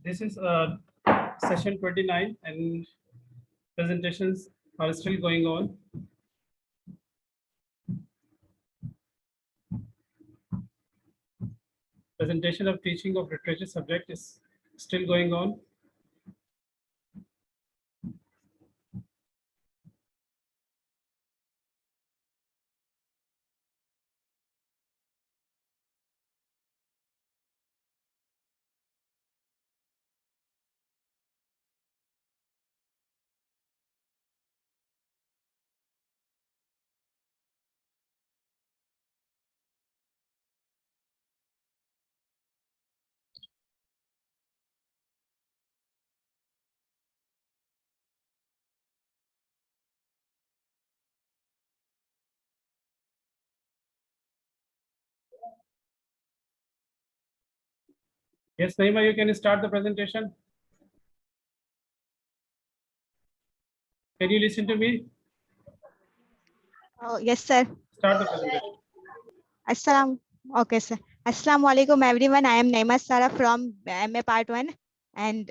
This is session 29 and presentations are still going on. Presentation of teaching of literature subject is still going on. Yes, Naima, you can start the presentation. Can you listen to me? Oh, yes, sir. Start the presentation. Assalam. Okay, sir. Assalamu alaikum, everyone. I am Naima Sara from MA Part 1. And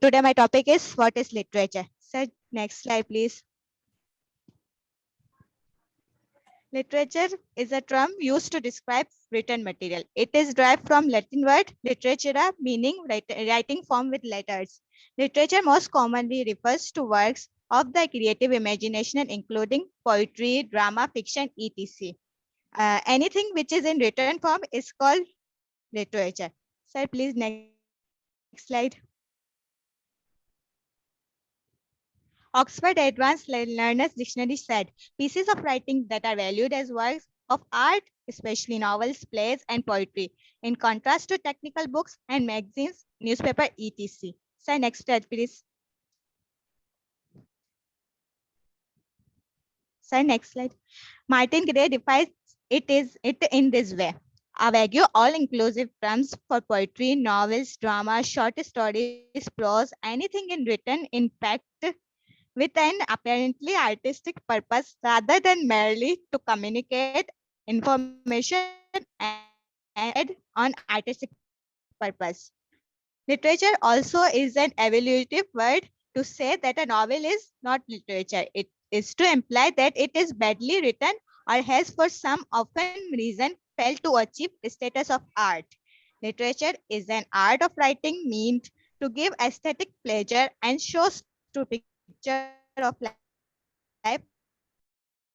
today my topic is what is literature? Sir, next slide, please. Literature is a term used to describe written material. It is derived from Latin word literatura, meaning writing form with letters. Literature most commonly refers to works of the creative imagination, including poetry, drama, fiction, etc. Anything which is in written form is called literature. Sir, please next slide. Oxford Advanced Learners Dictionary said, pieces of writing that are valued as works of art, especially novels, plays, and poetry, in contrast to technical books and magazines, newspaper, etc. Sir, next slide, please. Sir, next slide. Martin Gray defines it in this way. A vague, all-inclusive terms for poetry, novels, drama, short stories, prose, anything in written, in fact, with an apparently artistic purpose rather than merely to communicate information and on artistic purpose. Literature also is an evaluative word to say that a novel is not literature. It is to imply that it is badly written or has for some often reason failed to achieve the status of art. Literature is an art of writing meant to give aesthetic pleasure and shows to picture of life.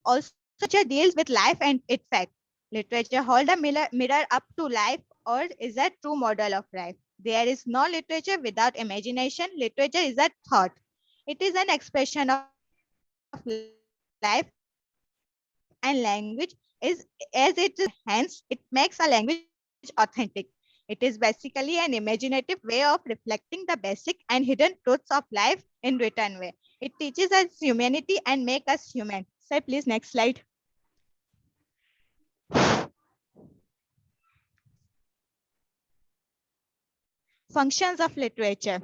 Also, literature deals with life and its fact. Literature hold a mirror up to life or is a true model of life. There is no literature without imagination. Literature is a thought. It is an expression of life and language as it hence it makes a language authentic. It is basically an imaginative way of reflecting the basic and hidden truths of life in written way. It teaches us humanity and make us human. Sir, please next slide. Functions of literature.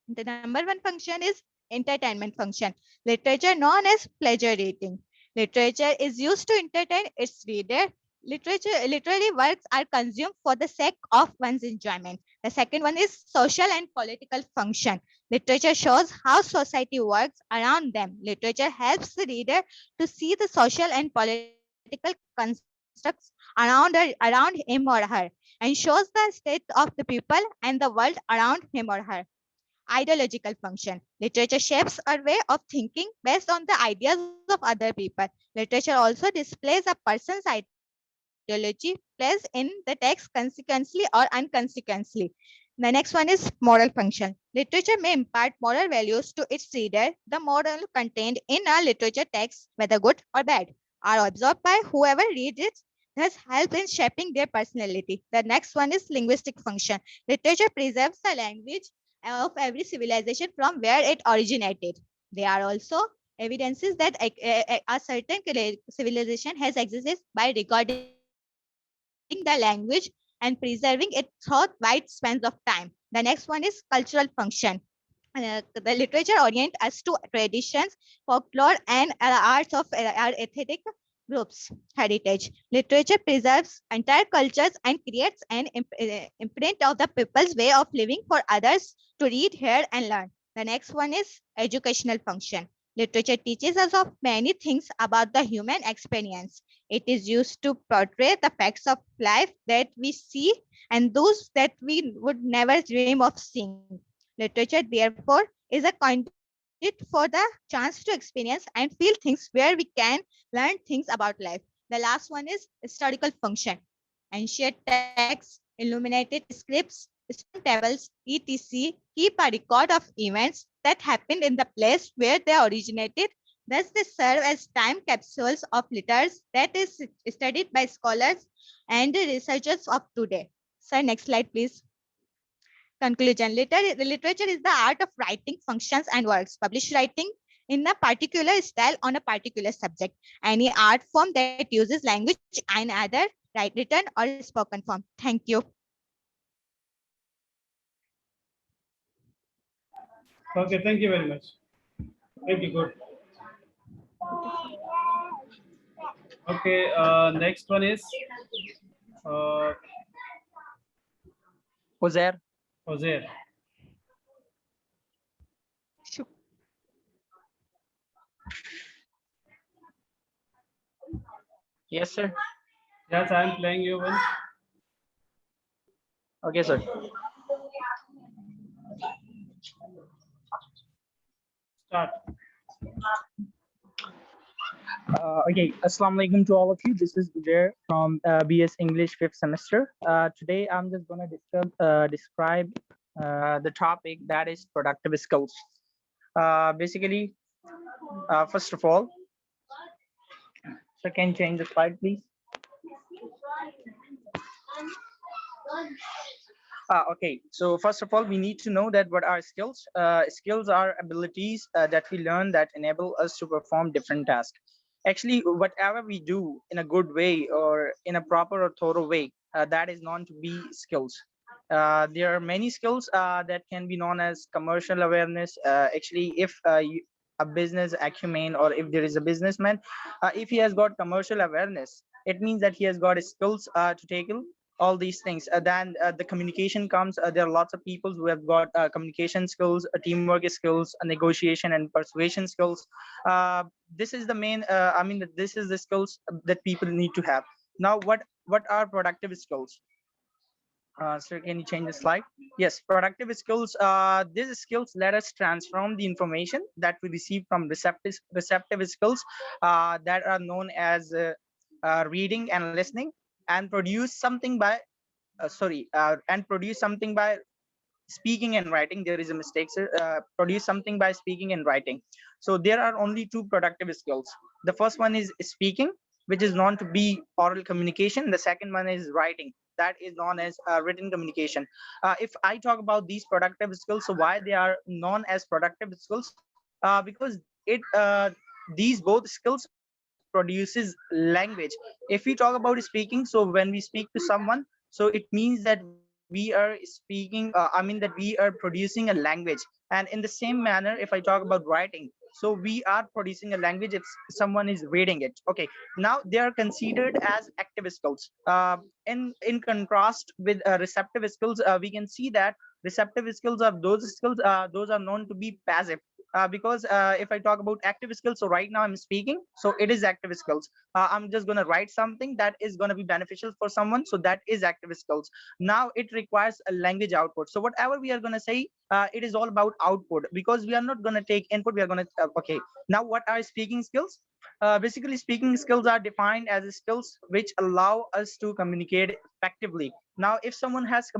The number one function is entertainment function. Literature known as pleasure reading. Literature is used to entertain its reader. Literary works are consumed for the sake of one's enjoyment. The second one is social and political function. Literature shows how society works around them. Literature helps the reader to see the social and political constructs around him or her and shows the state of the people and the world around him or her. Ideological function. Literature shapes our way of thinking based on the ideas of other people. Literature also displays a person's ideology placed in the text consequently or unconsequently. The next one is moral function. Literature may impart moral values to its reader. The moral contained in a literature text, whether good or bad, are absorbed by whoever reads it, thus help in shaping their personality. The next one is linguistic function. Literature preserves the language of every civilization from where it originated. There are also evidences that a certain civilization has existed by recording the language and preserving it throughout wide spans of time. The next one is cultural function. The literature orient us to traditions, folklore, and arts of our aesthetic groups. Heritage. Literature preserves entire cultures and creates an imprint of the people's way of living for others to read, hear, and learn. The next one is educational function. Literature teaches us of many things about the human experience. It is used to portray the facts of life that we see and those that we would never dream of seeing. Literature, therefore, is a conduit for the chance to experience and feel things where we can learn things about life. The last one is historical function. Ancient texts, illuminated scripts, stone tables, etc. keep a record of events that happened in the place where they originated. Thus, they serve as time capsules of letters that is studied by scholars and researchers of today. Sir, next slide, please. Conclusion. Literature is the art of writing functions and works, published writing in a particular style on a particular subject. Any art form that uses language in either written or spoken form. Thank you. Okay, thank you very much. Thank you, good. Okay, next one is uh, Uzair. Ozair. Yes, sir. Yes, I am playing you one. Okay, sir. Start. Okay, Assalamu alaikum to all of you. This is Ujair from BS English 5th semester. Today, I'm just going to describe the topic that is productive skills. Basically, first of all, so can you change the slide, please? Okay, so first of all, we need to know that what are skills. Skills are abilities that we learn that enable us to perform different tasks. Actually, whatever we do in a good way or in a proper or thorough way, that is known to be skills. There are many skills that can be known as commercial awareness. Actually, if a business acumen or if there is a businessman, if he has got commercial awareness, it means that he has got skills to tackle all these things. Then the communication comes. There are lots of people who have got communication skills, teamwork skills, negotiation and persuasion skills. This is the main, this is the skills that people need to have. Now, what are productive skills? Sir, can you change the slide? Yes, productive skills. These skills let us transform the information that we receive from receptive skills that are known as reading and listening, and produce something by speaking and writing. There is a mistake, sir. Produce something by speaking and writing. So there are only two productive skills. The first one is speaking, which is known to be oral communication. The second one is writing, that is known as written communication. If I talk about these productive skills, so why they are known as productive skills? Because these both skills produces language. If we talk about speaking, so when we speak to someone, so it means that we are speaking, that we are producing a language. And in the same manner, if I talk about writing, so we are producing a language if someone is reading it. Okay, now they are considered as active skills. In contrast with receptive skills, we can see that receptive skills are those skills, those are known to be passive. Because if I talk about active skills, so right now I'm speaking, so it is active skills. I'm just going to write something that is going to be beneficial for someone, so that is active skills. Now it requires a language output. So whatever we are going to say, it is all about output, because we are not going to take input, we are going to okay. Now, what are speaking skills? Basically, speaking skills are defined as skills which allow us to communicate effectively. Now, if someone has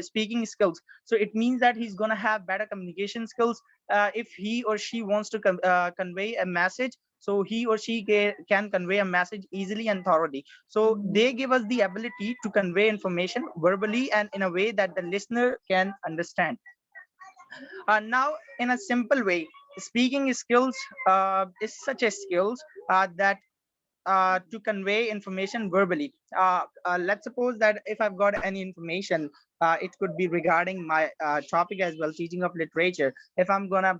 speaking skills, so it means that he's going to have better communication skills. If he or she wants to convey a message, so he or she can convey a message easily and thoroughly. So they give us the ability to convey information verbally and in a way that the listener can understand. Now, in a simple way, speaking skills is such a skills that to convey information verbally. Let's suppose that if I've got any information, it could be regarding my topic as well, teaching of literature. If I'm gonna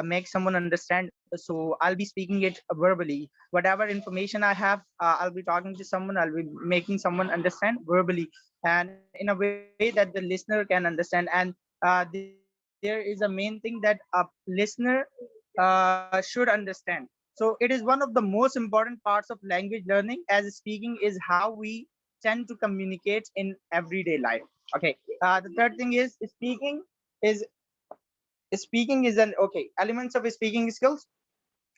make someone understand. So I'll be speaking it verbally. Whatever information I have, I'll be talking to someone. I'll be making someone understand verbally, and in a way that the listener can understand. And there is a main thing that a listener should understand. So it is one of the most important parts of language learning, as speaking is how we tend to communicate in everyday life. Okay. The third thing is is speaking is an okay elements of speaking skills.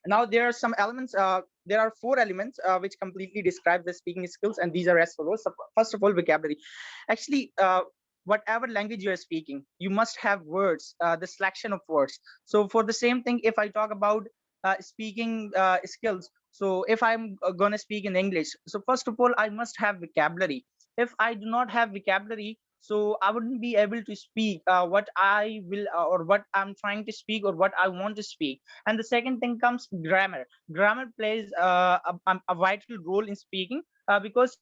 Now there are some elements, there are four elements which completely describe the speaking skills, and these are as follows. So first of all, vocabulary. Actually, whatever language you are speaking, you must have words, the selection of words. So for the same thing, if I talk about speaking skills, so if I'm gonna speak in English, so first of all I must have vocabulary. If I do not have vocabulary, so I wouldn't be able to speak what I will or what I'm trying to speak or what I want to speak. And the second thing comes grammar. Grammar plays a vital role in speaking, because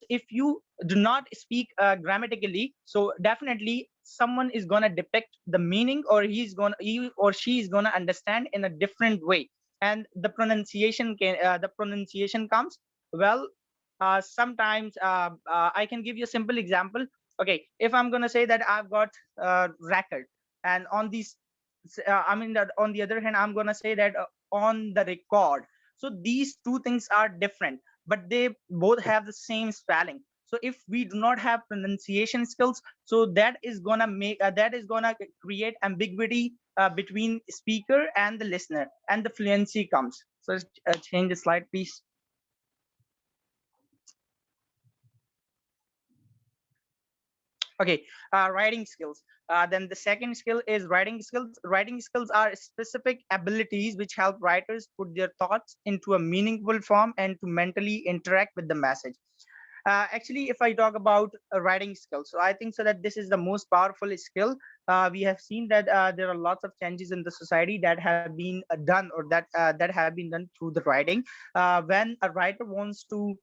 if you do not speak grammatically, so definitely someone is going to depict the meaning, or he or she is going to understand in a different way. And the pronunciation comes well. Sometimes I can give you a simple example. Okay, if I'm going to say that I've got record, and on these I mean that on the other hand I'm going to say that on the record. So these two things are different, but they both have the same spelling. So if we do not have pronunciation skills, so that is going to create ambiguity between speaker and the listener, and the fluency comes. So change the slide, please. Okay. Writing skills. Then the second skill is writing skills. Writing skills are specific abilities which help writers put their thoughts into a meaningful form and to mentally interact with the message. Actually, if I talk about writing skills, so I think so that this is the most powerful skill. We have seen that there are lots of changes in the society that have been done, or that have been done through the writing. When a writer wants to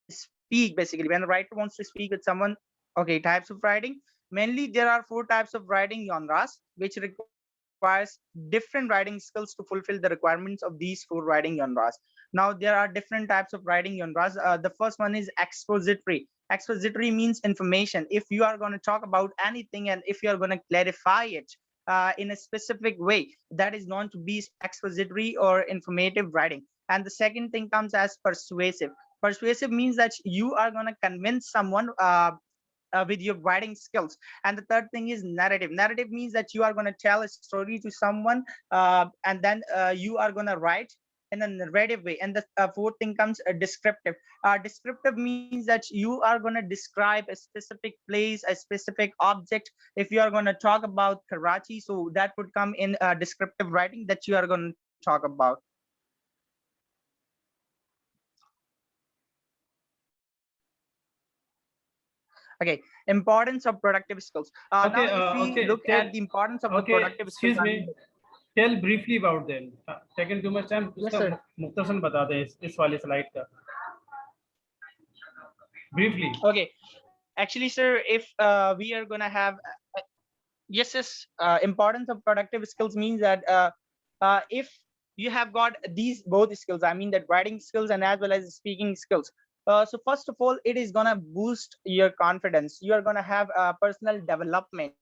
speak, basically when a writer wants to speak with someone. Okay, types of writing. Mainly there are four types of writing genres which requires different writing skills to fulfill the requirements of these four writing genres. Now there are different types of writing genres. The first one is expository. Expository means information. If you are going to talk about anything and if you are going to clarify it in a specific way, that is known to be expository or informative writing. And the second thing comes as persuasive. Persuasive means that you are going to convince someone with your writing skills. And the third thing is narrative. Narrative means that you are going to tell a story to someone, and then you are going to write in a narrative way. And the fourth thing comes descriptive. Descriptive means that you are going to describe a specific place, a specific object. If you are going to talk about Karachi, so that would come in descriptive writing that you are going to talk about. Okay, importance of productive skills. Okay, Now, if we look at the importance of the okay, productive skills, excuse me. Tell briefly about them. Taken too much time. Yes, उसका sir. मुख्तसर बता दें इस वाले slide का. Briefly. Okay, actually, sir, if we are gonna have yes, importance of productive skills means that if you have got these both skills, I mean that writing skills and as well as speaking skills. So first of all, it is gonna boost your confidence. You are gonna have personal development.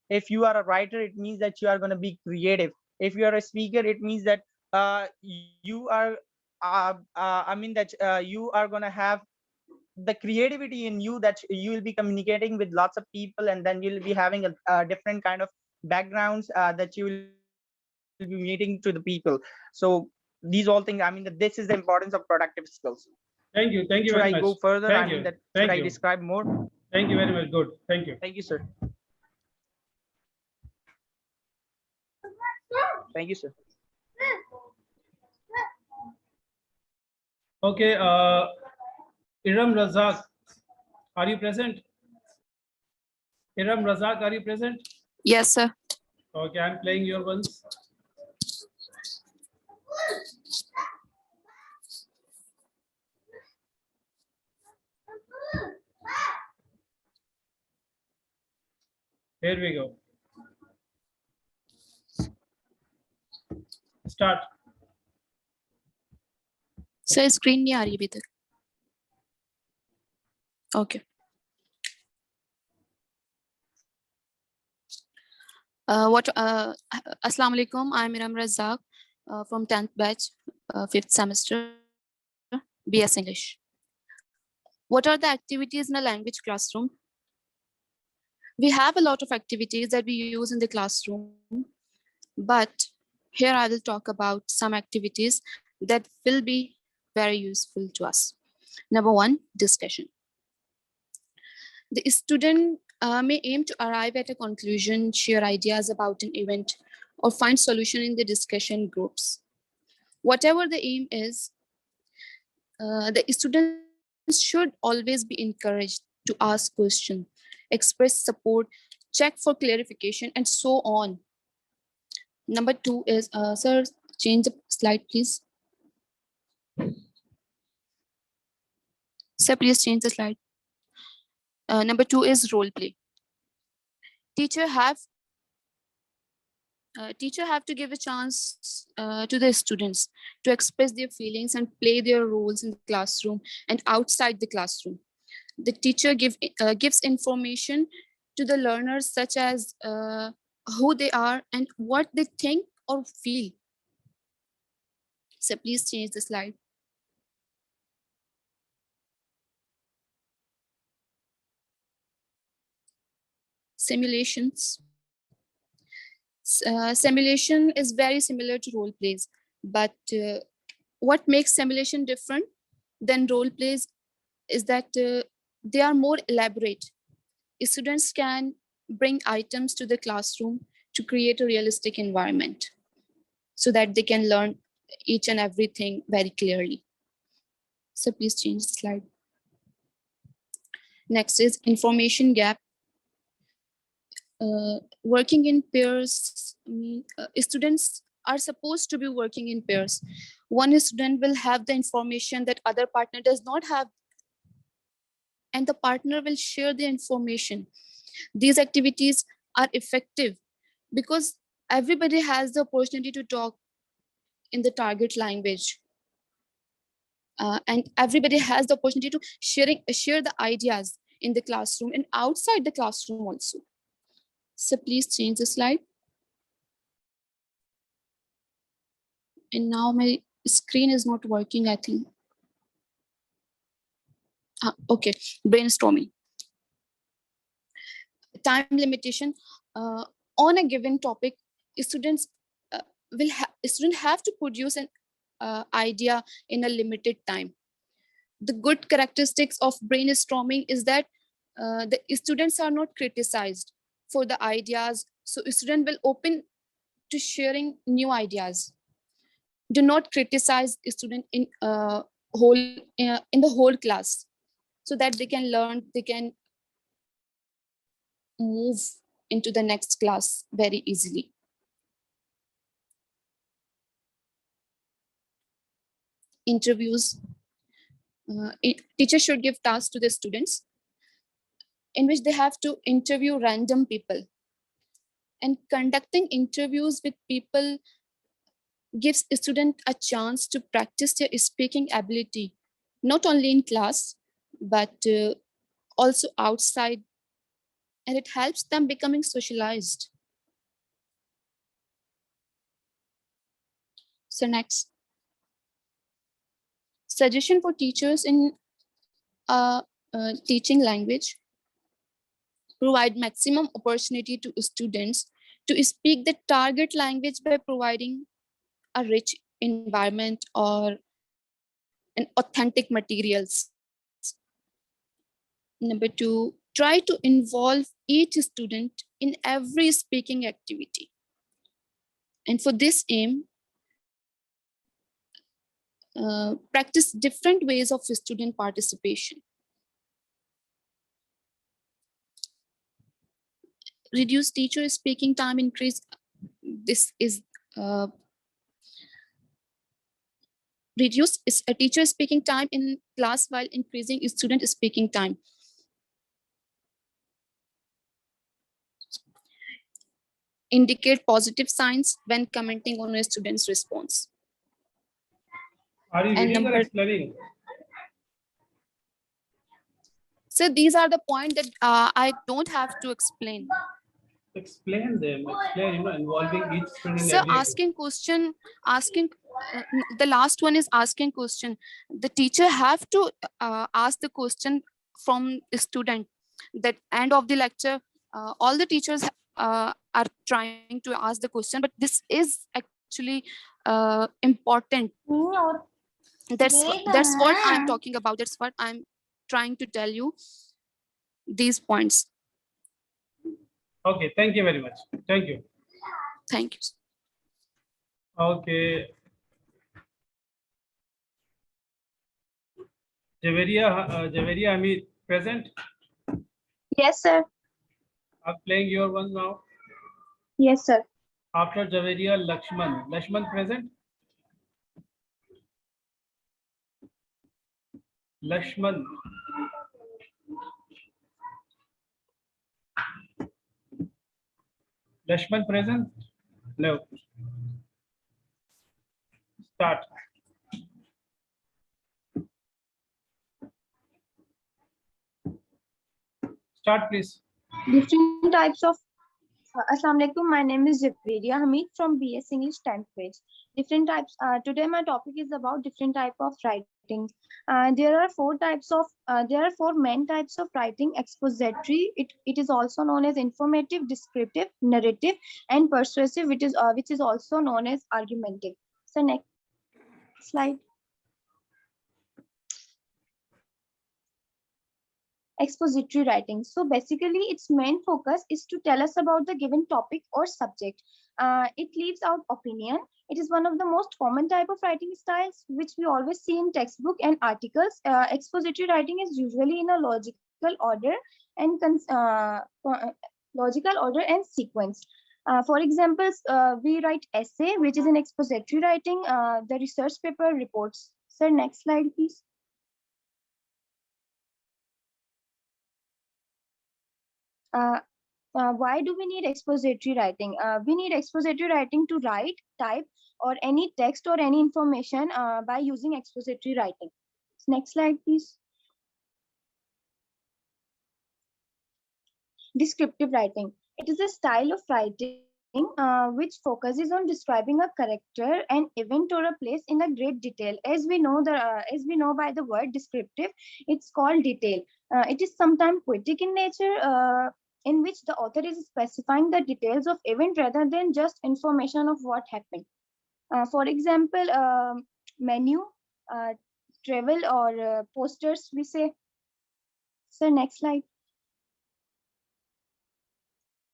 If you are a writer, it means that you are gonna be creative. If you are a speaker, it means that you are I mean that you are gonna have the creativity in you, that you will be communicating with lots of people, and then you'll be having a different kind of backgrounds that you will be meeting to the people. So these all things, I mean that this is the importance of productive skills. Thank you. Thank you Should very I much. go further? Thank I mean you. that should Thank I you. describe more? Thank you very much. Good. Thank you. Thank you, sir. Thank you, sir. Okay. Iram Razak, are you present? Iram Razak, are you present? Yes, sir. Okay, I'm playing your ones. Here we go. Start. Sir screen नहीं आ रही अभी तक. Okay. Assalamu alaikum. I'm Iram Razak from 10th batch, 5th semester, BS English. What are the activities in a language classroom? We have a lot of activities that we use in the classroom, but here I will talk about some activities that will be very useful to us. Number one, discussion. The student may aim to arrive at a conclusion, share ideas about an event, or find solution in the discussion groups. Whatever the aim is, the students should always be encouraged to ask questions, express support, check for clarification, and so on. Number two is, sir, change the slide, please. Sir, please change the slide. Number two is role play. Teacher have to give a chance to the students to express their feelings and play their roles in the classroom and outside the classroom. The teacher gives information to the learners such as who they are and what they think or feel. So please change the slide. Simulations. Simulation is very similar to role plays, but what makes simulation different than role plays is that they are more elaborate. Students can bring items to the classroom to create a realistic environment so that they can learn each and everything very clearly. So please change the slide. Next is information gap. Working in pairs, students are supposed to be working in pairs. One student will have the information that other partner does not have, and the partner will share the information. These activities are effective because everybody has the opportunity to talk in the target language. And everybody has the opportunity to share the ideas in the classroom and outside the classroom also. So please change the slide. And now my screen is not working, I think. Okay, brainstorming. Time limitation. On a given topic, students have to produce an idea in a limited time. The good characteristics of brainstorming is that the students are not criticized for the ideas, so student will open to sharing new ideas. Do not criticize student in the whole class, so that they can learn, they can move into the next class very easily. Interviews. Teachers should give tasks to the students in which they have to interview random people. And conducting interviews with people gives a student a chance to practice their speaking ability, not only in class, but also outside, and it helps them becoming socialized. So next, suggestion for teachers in teaching language. Provide maximum opportunity to students to speak the target language by providing a rich environment or an authentic materials. Number two, try to involve each student in every speaking activity. And for this aim, practice different ways of student participation. Reduce teacher speaking time, increase. This is reduce a teacher speaking time in class while increasing student speaking time. indicate positive signs when commenting on a student's response. Are you And reading or number, explaining? so these are the points that I don't have to explain. Explain them. Explain, involving each student in So every. asking question, asking, the last one is asking question. The teacher have to ask the question from the student. That end of the lecture, all the teachers are trying to ask the question, but this is actually important. That's what I'm talking about. That's what I'm trying to tell you. These points. Okay, thank you very much. Thank you. Thank you. Okay. Javeria Hamid, present? Yes, sir. I'm playing your one now. Yes, sir. After Javeria, Lakshman. Lakshman, present? Lakshman. Lakshman, present? No. Start. Start, please. Different types of. Assalamu alaikum. My name is Javeria Hamid from BS English 10th page. Different types. Today my topic is about different type of writing. There are four main types of writing: expository. It is also known as informative, descriptive, narrative, and persuasive, which is also known as argumentative. So next slide. Expository writing. So basically, its main focus is to tell us about the given topic or subject. It leaves out opinion. It is one of the most common type of writing styles, which we always see in textbook and articles. Expository writing is usually in a logical order and sequence. For example, we write essay, which is an expository writing. The research paper reports. Sir, next slide, please. Why do we need expository writing? We need expository writing to write, type, or any text or any information by using expository writing. Next slide, please. Descriptive writing. It is a style of writing which focuses on describing a character, an event, or a place in a great detail. As we know by the word descriptive, it's called detail. It is sometimes poetic in nature, in which the author is specifying the details of event rather than just information of what happened. For example, menu, travel, or posters, we say. So next slide.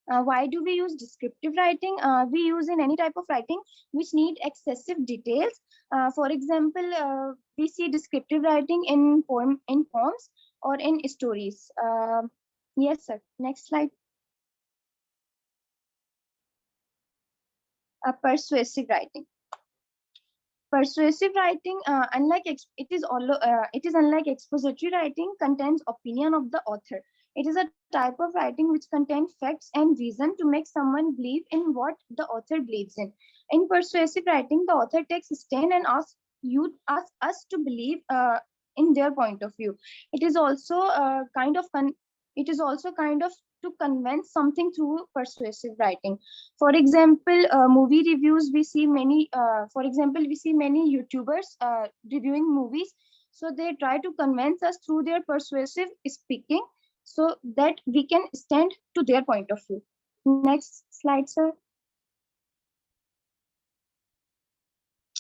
Why do we use descriptive writing? We use in any type of writing which need excessive details. For example, we see descriptive writing in poems or in stories. Yes, sir. Next slide. Persuasive writing. Persuasive writing, it is unlike expository writing, contains opinion of the author. It is a type of writing which contains facts and reason to make someone believe in what the author believes in. In persuasive writing, the author takes a stand and asks us to believe in their point of view. It is also kind of to convince something through persuasive writing. For example, movie reviews, we see many YouTubers reviewing movies. So they try to convince us through their persuasive speaking so that we can stand to their point of view. Next slide, sir.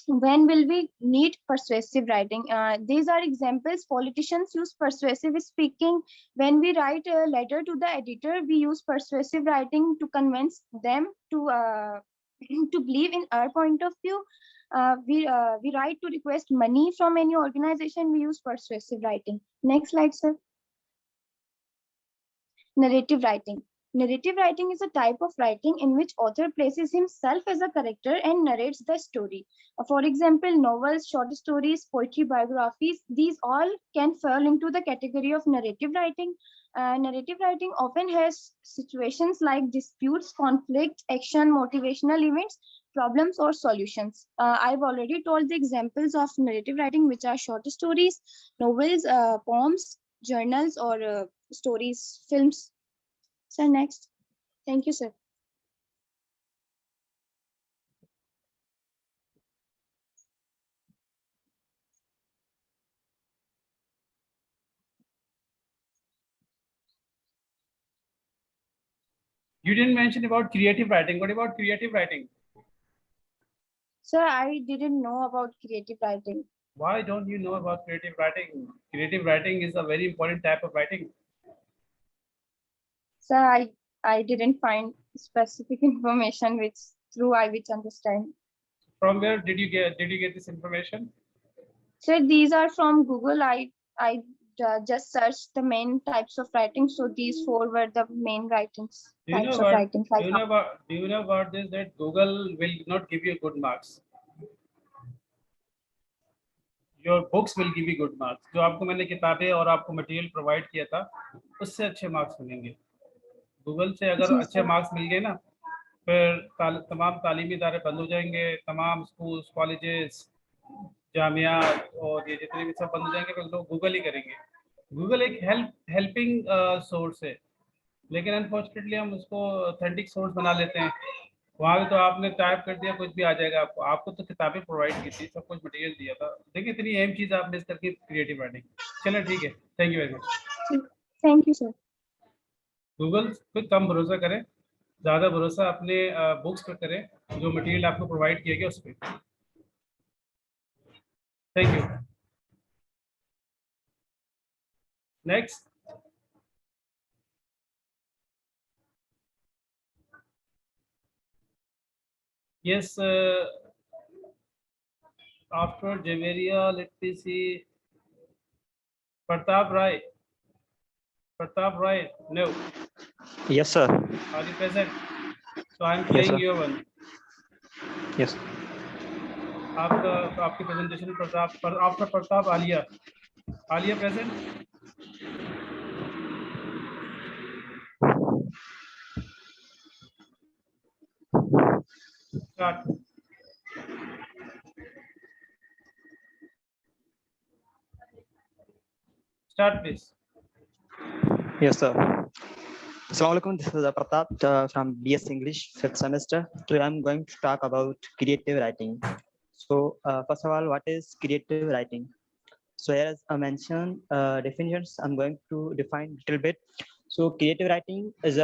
When will we need persuasive writing? These are examples. Politicians use persuasive speaking. When we write a letter to the editor, we use persuasive writing to convince them to to believe in our point of view. We write to request money from any organization. We use persuasive writing. Next slide, sir. Narrative writing. Narrative writing is a type of writing in which author places himself as a character and narrates the story. For example, novels, short stories, poetry, biographies, these all can fall into the category of narrative writing. Narrative writing often has situations like disputes, conflicts, action, motivational events, problems, or solutions. I've already told the examples of narrative writing, which are short stories, novels, poems, journals, or stories, films. Sir, next. Thank you, sir. You didn't mention about creative writing. What about creative writing? Sir, I didn't know about creative writing. Why don't you know about creative writing? Creative writing is a very important type of writing. Sir, I didn't find specific information which through I which understand. From where did you get this information? Sir, these are from Google. I just searched the main types of writing. So these four were the main writings Do you types know of what? writings I Do you found. know about? Do you know about this? That Google will not give you good marks. Your books will give you good marks. जो आपको मैंने किताबें और आपको material provide किया था, उससे अच्छे मार्क्स मिलेंगे. गूगल से अगर जी अच्छे सर. मार्क्स मिल गए ना, फिर तमाम तालीमी इदारे बंद हो जाएंगे, तमाम स्कूल्स, कॉलेजेस, जामिया और ये जितने भी सब बंद हो जाएंगे, फिर लोग गूगल ही करेंगे. गूगल एक हेल्पिंग सोर्स है, लेकिन अनफॉर्चुनेटली हम उसको ऑथेंटिक सोर्स बना लेते हैं. वहाँ पे तो आपने टाइप कर दिया, कुछ भी आ जाएगा. आपको तो किताबें प्रोवाइड की थी, सब कुछ मटेरियल दिया था. देखिए इतनी अहम चीज़ आप मिस करके क्रिएटिव राइटिंग. चलो ठीक है, thank you very much. Thank you, sir. Google पे कम भरोसा करें, ज़्यादा भरोसा अपने बुक्स पर करें, जो मटेरियल आपको प्रोवाइड किया गया उस पर. Thank you. Next. Yes, after Javeria, let me see. Pratap Rai. Pratap Rai, no. Yes, sir. Are you present? So I am Yes, playing sir. your one. Yes. आपकी presentation Pratap पर after Pratap Alia. Alia present? Start. Start, please. Yes, sir. Assalamualaikum. This is Pratap from BS English 5th semester. Today I'm going to talk about creative writing. So first of all, what is creative writing? So as I mentioned definitions, I'm going to define a little bit. So creative writing is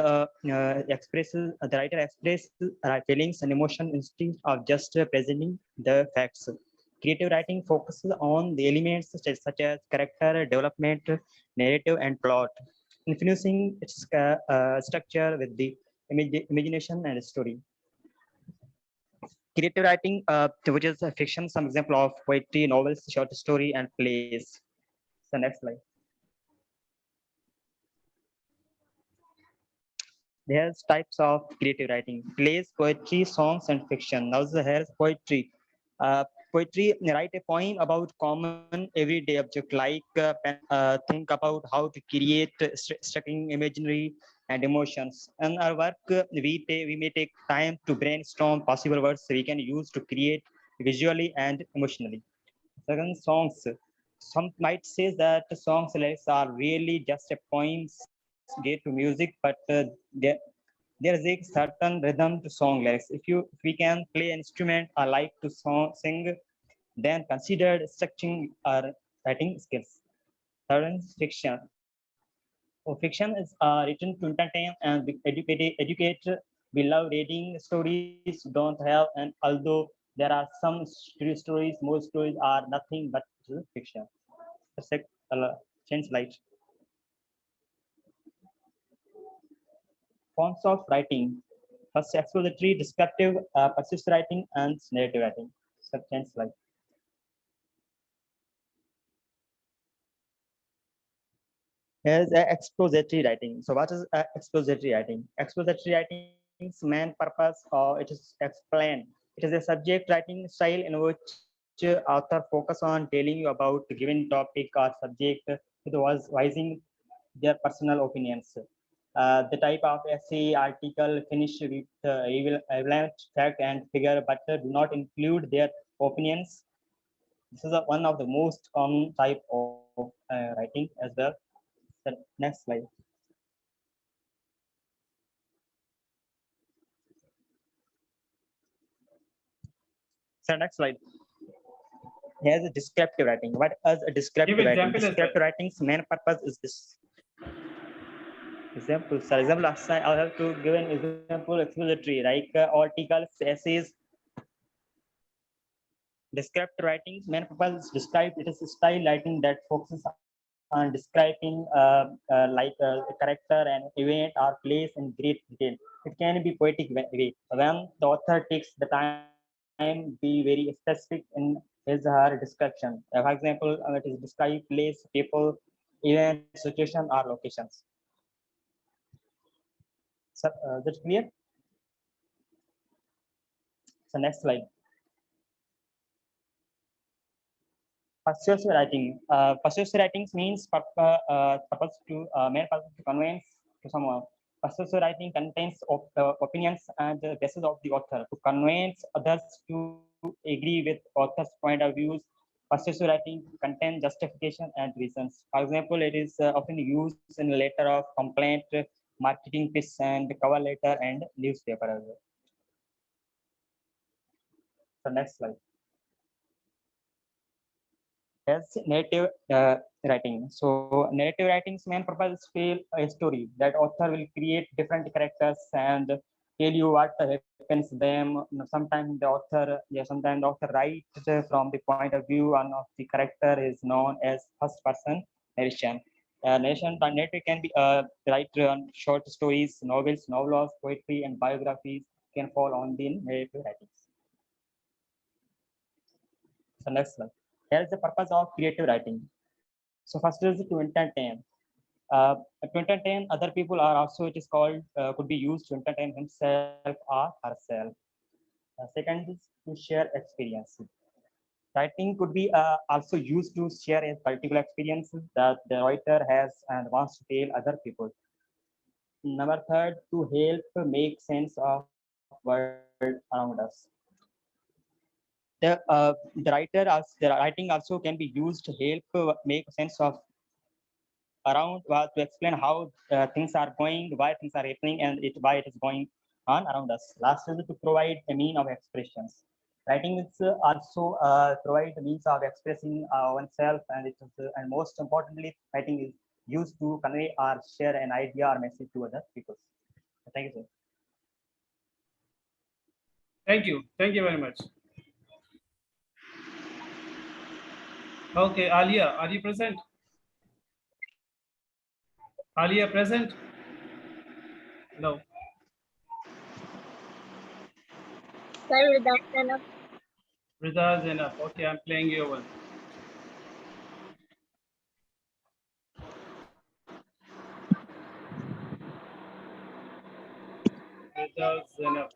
expresses the writer expresses feelings and emotion instead of just presenting the facts. Creative writing focuses on the elements such as character development, narrative, and plot, infusing its structure with the imagination and story. Creative writing, which is fiction, some example of poetry, novels, short story, and plays. So next slide. There's types of creative writing: plays, poetry, songs, and fiction. Now here's poetry. Poetry, write a poem about common everyday object like think about how to create striking imaginary and emotions. And our work, we may take time to brainstorm possible words we can use to create visually and emotionally. Second, songs. Some might say that the songs lyrics are really just a poems get to music, but there is a certain rhythm to song lyrics. If we can play an instrument or like to sing, then considered structuring our writing skills. Third is fiction. Fiction is written to entertain and educate. We love reading stories, don't have, and although there are some true stories, most stories are nothing but fiction. Change light. Forms of writing. First, expository, descriptive, persistent writing, and narrative writing. Change slide. Here's expository writing. So what is expository writing? Expository writing's main purpose, it is explain. It is a subject writing style in which author focus on telling you about a given topic or subject with voicing their personal opinions. The type of essay, article finish with relevant fact and figure, but do not include their opinions. This is one of the most common type of writing as well. The next slide. So next slide. Here's a descriptive writing. What is a descriptive Give writing? example as Descriptive well. writing's main purpose is this. Example. For example, I have to give an example expository, like articles, essays. Descriptive writing's main purpose is describe. It is a style writing that focuses on describing a character, an event, or place in great detail. It can be poetic way when the author takes the time be very specific in his or her description. For example, it is describe place, people, event, situation, or locations. So that's clear. So next slide. Persuasive writing. Persuasive writing means purpose to main purpose to convince to someone. Persuasive writing contains opinions and the guesses of the author to convince others to agree with author's point of views. Persuasive writing contains justification and reasons. For example, it is often used in a letter of complaint, marketing pitch, and cover letter and newspaper as well. So next slide. As native writing. So native writing's main purpose is to tell a story. That author will create different characters and tell you what happens to them. Sometimes the author, sometimes the author writes from the point of view. One of the character is known as first person narration. Narrative can be write on short stories, novels, novellas, poetry, and biographies can fall on the narrative writings. So next slide. Here is the purpose of creative writing. So first is to entertain. To entertain other people, are also it is called could be used to entertain himself or herself. Second is to share experience. Writing could be also used to share a particular experience that the writer has and wants to tell other people. Number third, to help make sense of world around us. The writing also can be used to help make sense of around to explain how things are going, why things are happening, and why it is going on around us. Last is to provide a mean of expressions. Writing is also provide a means of expressing oneself, and it is, and most importantly, writing is used to convey or share an idea or message to other people. Thank you, sir. Thank you. Thank you very much. Okay, Alia, are you present? Alia present? No. Sir, that's enough. Rida is enough. Okay, I'm playing your one. Rida is enough.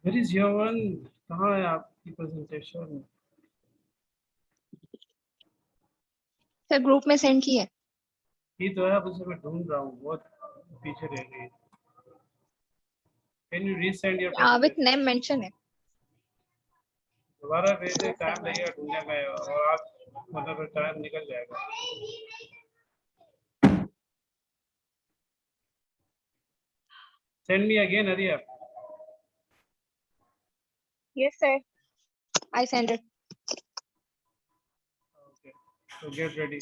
Where is your one? कहाँ है आपकी presentation? Sir group में send की है. ये तो है, अब उसे मैं ढूंढ रहा हूँ, बहुत पीछे रह गई. Can you resend your with presentation? Name mention है. दोबारा भेजे, टाइम लगेगा ढूंढने में और आप मतलब टाइम निकल जाएगा. Send me again, hurry up. Yes, sir. I sent it. Okay, so get ready.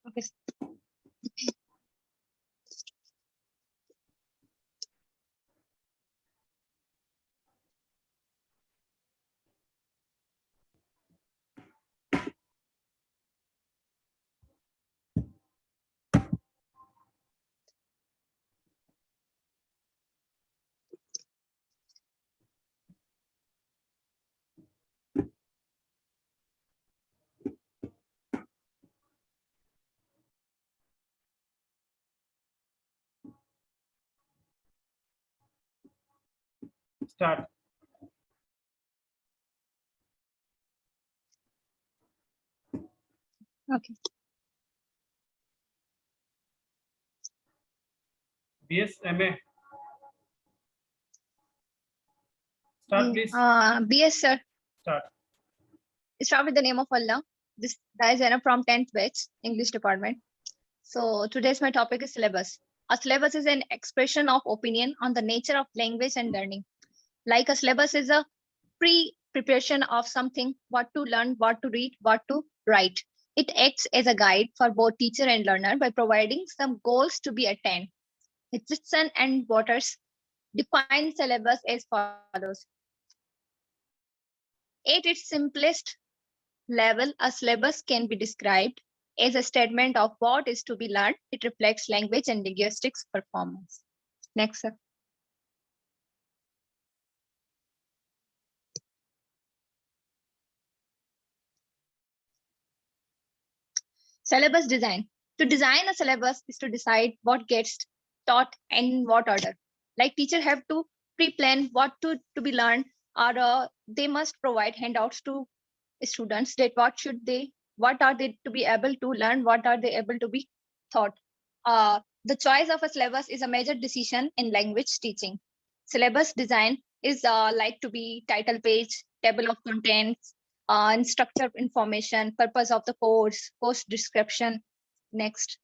Okay. Start. Okay. BS, MA. Start, please. BS, sir. Start. Start with the name of Allah. This guy is from 10th batch, English department. So today's my topic is syllabus. A syllabus is an expression of opinion on the nature of language and learning. Like a syllabus is a pre-preparation of something, what to learn, what to read, what to write. It acts as a guide for both teacher and learner by providing some goals to be attained. Richardson and Waters define syllabus as follows. At its simplest level, a syllabus can be described as a statement of what is to be learned. It reflects language and linguistics performance. Next, sir. Syllabus design. To design a syllabus is to decide what gets taught and in what order. Like teacher have to pre-plan what to be learned, or they must provide handouts to students that what are they to be able to learn, what are they able to be taught. The choice of a syllabus is a major decision in language teaching. Syllabus design is like to be title page, table of contents, and structure information, purpose of the course description. Next.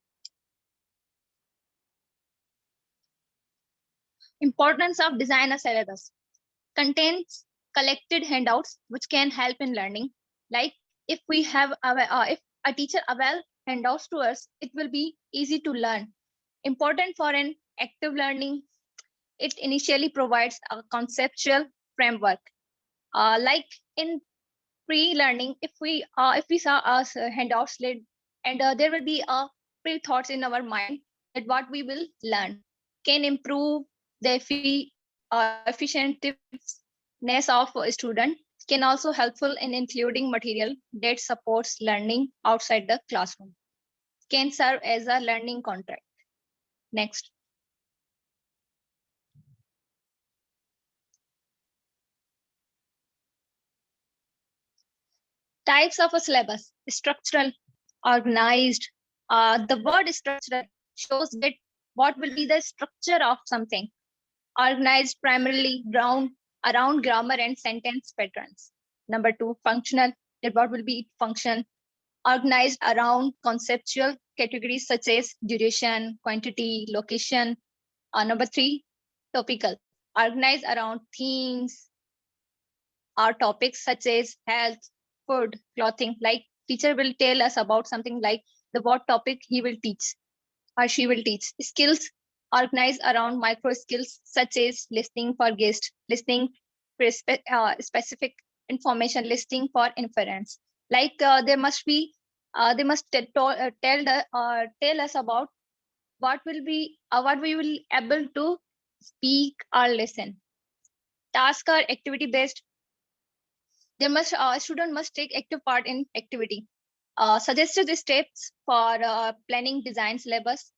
Importance of design a syllabus. Contains collected handouts which can help in learning. Like if we have if a teacher avail handouts to us, it will be easy to learn. Important for an active learning. It initially provides a conceptual framework. Like in pre-learning, if we saw us handouts laid, and there will be pre-thoughts in our mind that what we will learn can improve the effectiveness of a student, can also helpful in including material that supports learning outside the classroom, can serve as a learning contract. Next. Types of a syllabus: structural, organized. The word structural shows that what will be the structure of something. Organized primarily around grammar and sentence patterns. Number two, functional, that what will be function. Organized around conceptual categories such as duration, quantity, location. Number three, topical, organized around themes or topics such as health, food, clothing. Like teacher will tell us about something like the what topic he will teach or she will teach. Skills organized around micro skills such as listening for guest, listening for specific information, listening for inference. Like they must tell us about what we will able to speak or listen. Task or activity based. Student must take active part in activity. Suggested steps for planning design syllabus.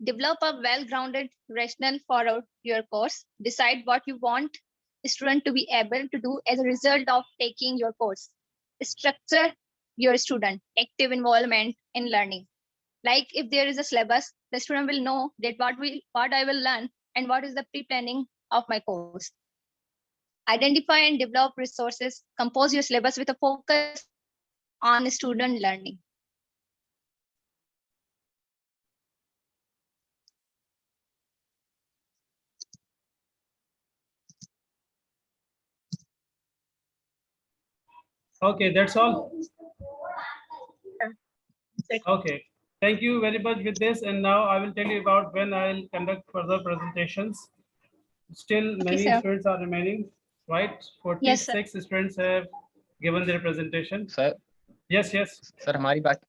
Develop a well-grounded rationale for your course. Decide what you want a student to be able to do as a result of taking your course. Structure your student active involvement in learning. Like if there is a syllabus, the student will know that what I will learn and what is the pre-planning of my course. Identify and develop resources. Compose your syllabus with a focus on student learning. Okay, that's all. Okay, thank you very much with this. And now I will tell you about when I will conduct further presentations. Still, many sir. students are remaining, right? Yes, sir. 46 students have given their presentation. Sir Yes, yes. Sir हमारी बात